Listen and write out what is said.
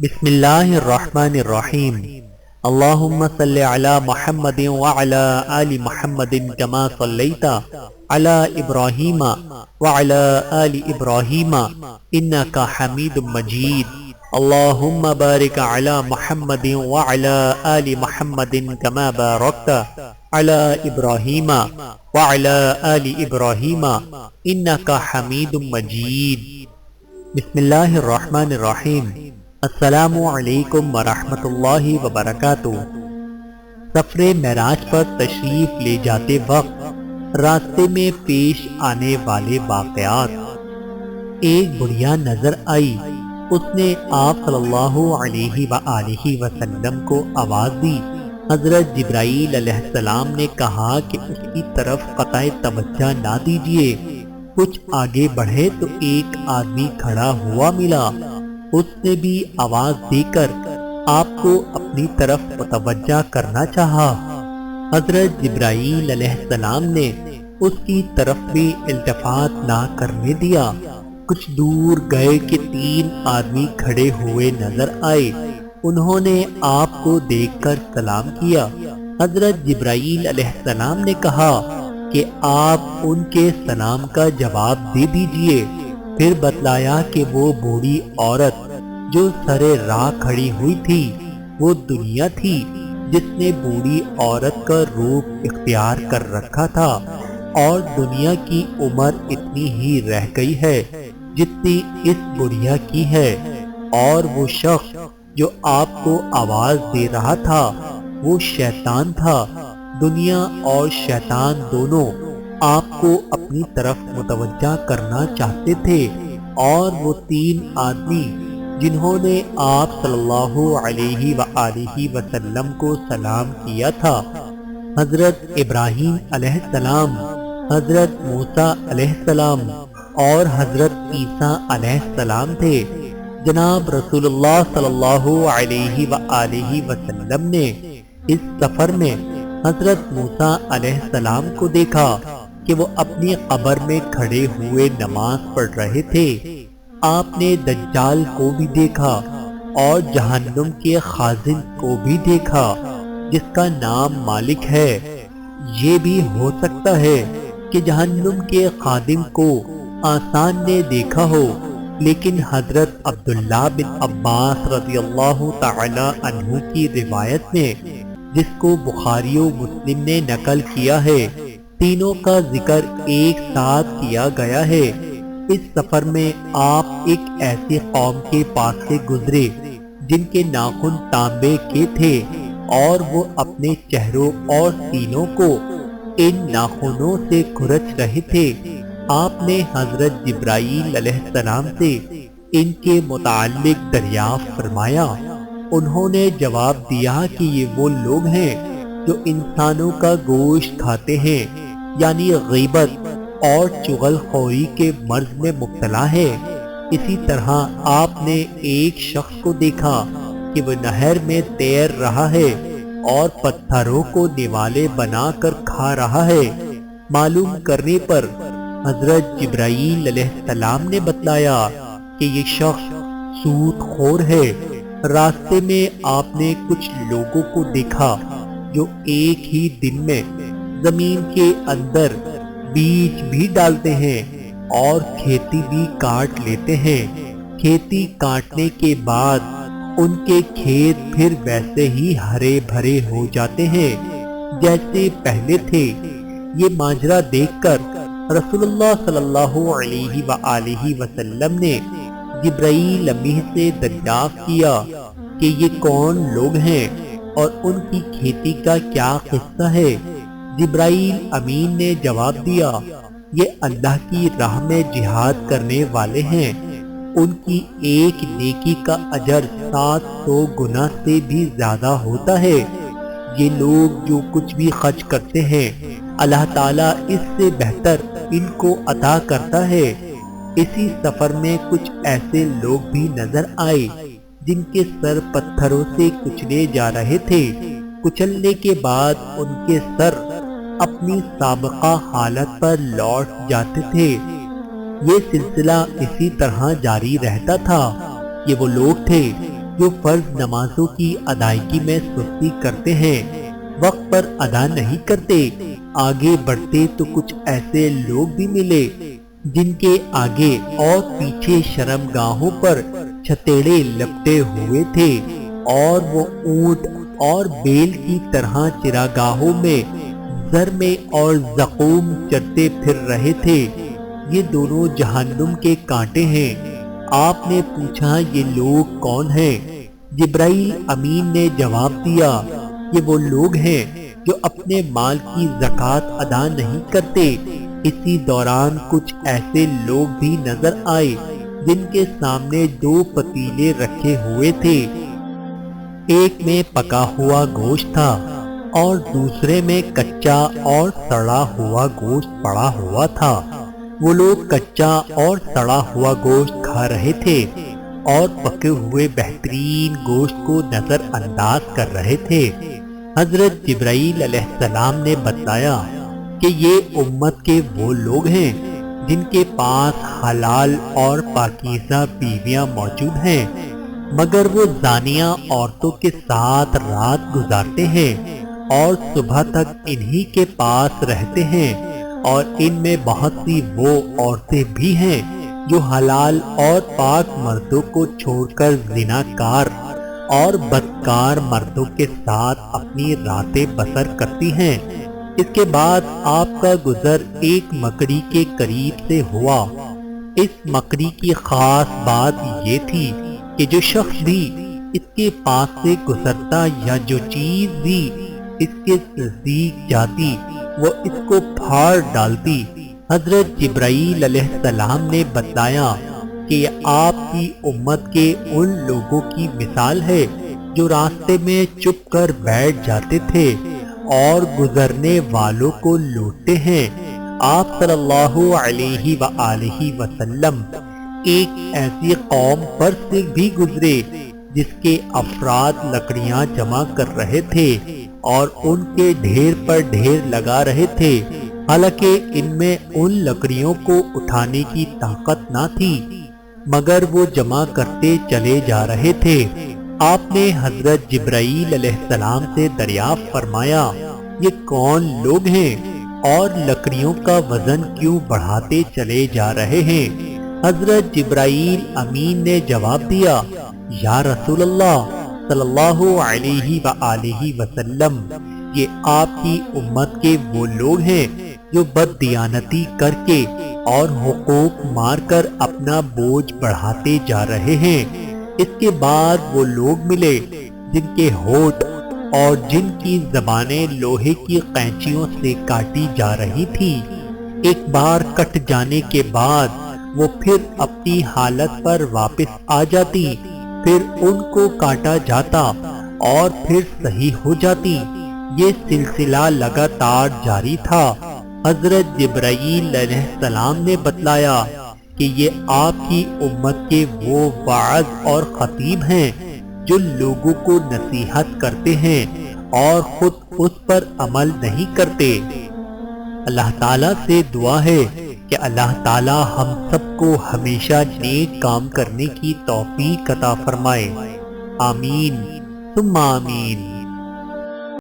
بسم اللہ الرحمن الرحیم اللہم صلی علی محمد وعلی آل محمد کما صلیت علی ابراہیم وعلی آل ابراہیم انکا حمید مجید اللہم بارک علی محمد وعلی آل محمد کما بارکت علی ابراہیم وعلی آل ابراہیم انکا حمید مجید۔ بسم اللہ الرحمن الرحیم۔ السلام علیکم ورحمۃ اللہ وبرکاتہ۔ سفر معراج پر تشریف لے جاتے وقت راستے میں پیش آنے والے واقعات۔ ایک بڑھیا نظر آئی، اس نے آپ صلی اللہ علیہ وآلہ وسلم کو آواز دی۔ حضرت جبرائیل علیہ السلام نے کہا کہ اس کی طرف قطع توجہ نہ دیجیے۔ کچھ آگے بڑھے تو ایک آدمی کھڑا ہوا ملا، اس نے بھی آواز دے کر آپ کو اپنی طرف متوجہ کرنا چاہا۔ حضرت جبرائیل علیہ السلام نے اس کی طرف بھی التفات نہ کرنے دیا۔ کچھ دور گئے کہ تین آدمی کھڑے ہوئے نظر آئے، انہوں نے آپ کو دیکھ کر سلام کیا۔ حضرت جبرائیل علیہ السلام نے کہا کہ آپ ان کے سلام کا جواب دے دیجئے۔ پھر بتلایا کہ وہ بوڑھی عورت جو سرے راہ کھڑی ہوئی تھی وہ دنیا تھی، جس نے بوڑھی عورت کا روپ اختیار کر رکھا تھا، اور دنیا کی عمر اتنی ہی رہ گئی ہے جتنی اس بڑھیا کی ہے۔ اور وہ شخص جو آپ کو آواز دے رہا تھا وہ شیطان تھا۔ دنیا اور شیطان دونوں آپ کو اپنی طرف متوجہ کرنا چاہتے تھے، اور وہ تین آدمی جنہوں نے آپ صلی اللہ علیہ وآلہ وسلم کو سلام کیا تھا، حضرت ابراہیم علیہ السلام، حضرت موسیٰ علیہ السلام اور حضرت عیسیٰ علیہ السلام تھے۔ جناب رسول اللہ صلی اللہ علیہ وآلہ وسلم نے اس سفر میں حضرت موسیٰ علیہ السلام کو دیکھا کہ وہ اپنی قبر میں کھڑے ہوئے نماز پڑھ رہے تھے۔ آپ نے دجال کو بھی دیکھا اور جہنم کے خازن کو بھی دیکھا جس کا نام مالک ہے۔ یہ بھی ہو سکتا ہے کہ جہنم کے خادم کو آسان نے دیکھا ہو، لیکن حضرت عبداللہ بن عباس رضی اللہ تعالی عنہ کی روایت میں، جس کو بخاری و مسلم نے نقل کیا ہے، تینوں کا ذکر ایک ساتھ کیا گیا ہے۔ اس سفر میں آپ ایک ایسی قوم کے پاس سے گزرے جن کے ناخن تانبے کے تھے، اور وہ اپنے چہروں اور سینوں کو ان ناخنوں سے کھرچ رہے تھے۔ آپ نے حضرت جبرائیل علیہ السلام سے ان کے متعلق دریافت فرمایا۔ انہوں نے جواب دیا کہ یہ وہ لوگ ہیں جو انسانوں کا گوشت کھاتے ہیں، یعنی غیبت اور چغل خوری کے مرض میں مبتلا ہے۔ اسی طرح آپ نے ایک شخص کو دیکھا کہ وہ نہر میں تیر رہا ہے اور پتھروں کو نوالے بنا کر کھا رہا ہے۔ معلوم کرنے پر حضرت جبرائیل علیہ السلام نے بتلایا کہ یہ شخص سود خور ہے۔ راستے میں آپ نے کچھ لوگوں کو دیکھا جو ایک ہی دن میں زمین کے اندر بیج بھی ڈالتے ہیں اور کھیتی بھی کاٹ لیتے ہیں۔ کھیتی کاٹنے کے بعد ان کے کھیت پھر ویسے ہی ہرے بھرے ہو جاتے ہیں جیسے پہلے تھے۔ یہ ماجرا دیکھ کر رسول اللہ صلی اللہ علیہ وآلہ وسلم نے جبرائیل امین سے دریافت کیا کہ یہ کون لوگ ہیں اور ان کی کھیتی کا کیا قصہ ہے۔ جبرائیل امین نے جواب دیا، یہ اللہ کی راہ میں جہاد کرنے والے ہیں، ان کی ایک نیکی کا اجر 700 گنا سے بھی زیادہ ہوتا ہے۔ یہ لوگ جو کچھ بھی خرچ کرتے ہیں اللہ تعالیٰ اس سے بہتر ان کو عطا کرتا ہے۔ اسی سفر میں کچھ ایسے لوگ بھی نظر آئے جن کے سر پتھروں سے کچلے جا رہے تھے۔ کچلنے کے بعد ان کے سر اپنی سابقہ حالت پر لوٹ جاتے تھے۔ یہ سلسلہ اسی طرح جاری رہتا تھا۔ یہ وہ لوگ تھے جو فرض نمازوں کی ادائیگی میں سستی کرتے ہیں، وقت پر ادا نہیں کرتے۔ آگے بڑھتے تو کچھ ایسے لوگ بھی ملے جن کے آگے اور پیچھے شرمگاہوں پر چھتیڑے لپٹے ہوئے تھے، اور وہ اونٹ اور بیل کی طرح چراگاہوں میں زرمے اور زقوم چرتے پھر رہے تھے۔ یہ دونوں جہنم کے کانٹے ہیں۔ آپ نے پوچھا یہ لوگ کون ہیں؟ جبرائیل امین نے جواب دیا، یہ وہ لوگ ہیں جو اپنے مال کی زکوٰۃ ادا نہیں کرتے۔ اسی دوران کچھ ایسے لوگ بھی نظر آئے جن کے سامنے 2 پتیلے رکھے ہوئے تھے، ایک میں پکا ہوا گوشت تھا اور دوسرے میں کچا اور سڑا ہوا گوشت پڑا ہوا تھا۔ وہ لوگ کچا اور سڑا ہوا گوشت کھا رہے تھے اور پکے ہوئے بہترین گوشت کو نظر انداز کر رہے تھے۔ حضرت جبرائیل علیہ السلام نے بتایا کہ یہ امت کے وہ لوگ ہیں جن کے پاس حلال اور پاکیزہ بیویاں موجود ہیں، مگر وہ زانیہ عورتوں کے ساتھ رات گزارتے ہیں اور صبح تک انہی کے پاس رہتے ہیں، اور ان میں بہت سی وہ عورتیں بھی ہیں جو حلال اور پاک مردوں کو چھوڑ کر زناکار اور بدکار مردوں کے ساتھ اپنی راتیں بسر کرتی ہیں۔ اس کے بعد آپ کا گزر ایک مکڑی کے قریب سے ہوا۔ اس مکڑی کی خاص بات یہ تھی کہ جو شخص بھی اس کے پاس سے گزرتا یا جو چیز بھی اس کے نزدیک جاتی وہ اس کو پھاڑ ڈالتی۔ حضرت جبرائیل علیہ السلام نے بتایا کہ یہ آپ کی امت کے ان لوگوں کی مثال ہے جو راستے میں چپ کر بیٹھ جاتے تھے اور گزرنے والوں کو لوٹتے ہیں۔ آپ صلی اللہ علیہ وآلہ وسلم ایک ایسی قوم پر سے بھی گزرے جس کے افراد لکڑیاں جمع کر رہے تھے اور ان کے ڈھیر پر ڈھیر لگا رہے تھے، حالانکہ ان میں ان لکڑیوں کو اٹھانے کی طاقت نہ تھی، مگر وہ جمع کرتے چلے جا رہے تھے۔ آپ نے حضرت جبرائیل علیہ السلام سے دریافت فرمایا، یہ کون لوگ ہیں اور لکڑیوں کا وزن کیوں بڑھاتے چلے جا رہے ہیں؟ حضرت جبرائیل امین نے جواب دیا، یا رسول اللہ صلی اللہ علیہ وآلہ وسلم، یہ آپ کی امت کے وہ لوگ ہیں جو بددیانتی کر کے اور حقوق مار کر اپنا بوجھ بڑھاتے جا رہے ہیں۔ اس کے بعد وہ لوگ ملے جن کے ہونٹ اور جن کی زبانیں لوہے کی قینچیوں سے کاٹی جا رہی تھی، ایک بار کٹ جانے کے بعد وہ پھر اپنی حالت پر واپس آ جاتی، پھر ان کو کاٹا جاتا اور پھر صحیح ہو جاتی۔ یہ سلسلہ لگاتار جاری تھا۔ حضرت جبرائیل علیہ السلام نے بتلایا کہ یہ آپ کی امت کے وہ واعظ اور خطیب ہیں جو لوگوں کو نصیحت کرتے ہیں اور خود اس پر عمل نہیں کرتے۔ اللہ تعالیٰ سے دعا ہے کہ اللہ تعالیٰ ہم سب کو ہمیشہ نیک کام کرنے کی توفیق عطا فرمائے۔ آمین ثم آمین۔